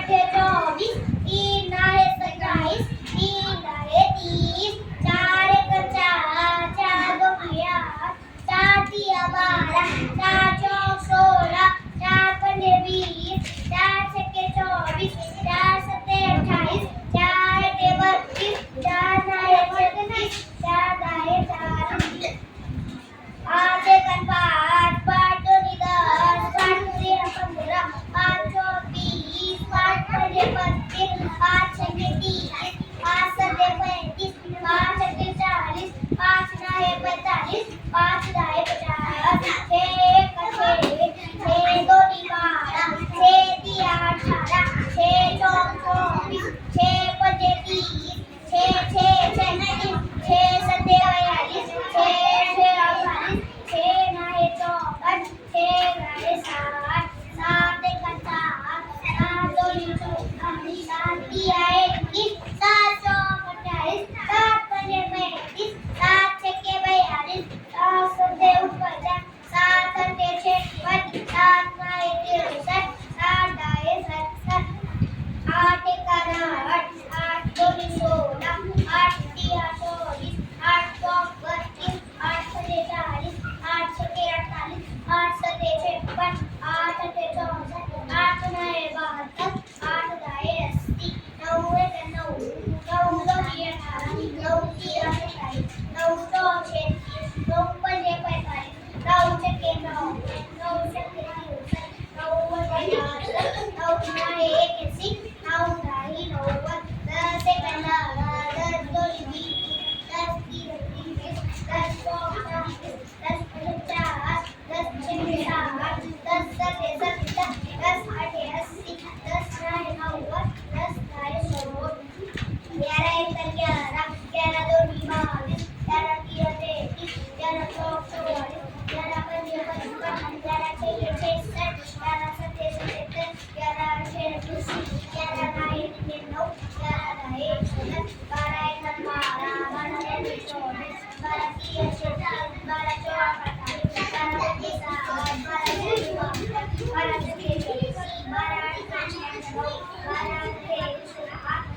आठे 24, तीन आहे 27, तीन आहे 30, चार एक चार, चार दोन आठ, चार तिया 12, चार चौक 16, चार पंजे 20, चार छक्के 24, चार सत्ते 28, चार अठे 32, चार नये 36, चार दहा 40, आठ एकान 5, 5 दोन्ही 10, 5 त्रिया 15, 5 चौक 20, 5 पंजे 35, 5 छक्के 30, 5 सत्ते 35, 5 अठे 40, 5 नये 45, 5 दहा 50, 6 एक 6, 6 दोन्ही 12, 6 तिया 18, 6 चौक 24, 6 पंजे 30, 6 36, 6 सत्ते 42, 6 48, 6 नये 54, 6 दहा 60, 7 एकान 7, 7 दोन्ही 24, 7 तिया 21, 7 चौक 28, 7 पंजे 35, 7 छक्के 42, 7 सत्ते 49, 7 अठे 56, 7 नये 63, 7 दहा 70, 8 एकान 8, 8 दोन्ही 16, 8 तिया 24, 8 चौक 32, 8 पंजे 40, 8 छक्के 48, 8 सत्ते 56, 8 अठे 64, 8 नये 72, 8 दहा 80, 9 एकान 9, 9 दोन्ही 18, 9 तिया 27, 9 चौक 36, 9 पंजे 45, 9 छक्के 9, 9 छक्के 63, 9 वजा 9 नये 81, 9 दहा 90, 10 एकान 10, 10 दोन्ही 20, 10 तीन 30, 10 चौक 40, 10 पंजे 50, 10 छक्के 60, 10 सत्ते 70, 10 अठे 80, 10 नये 90, 10 दहा 100, 11 एकान 11, 11 दोन्ही 22, 11 तिया 33, 11 चौक 44, 11 पंजे 55, 11 छक्के 66, 11 सत्ते 77, 11 अठे 80, 11 नये 99, 11 दहा 110, 12 एकान 12, 12 दोन्ही 24, 12 तिया 46, 12 चौक 48, 12 पंजे 60, 12 दोन्ही 52, 12 छक्के 80, 12 अठे 99, 12 अठे 110,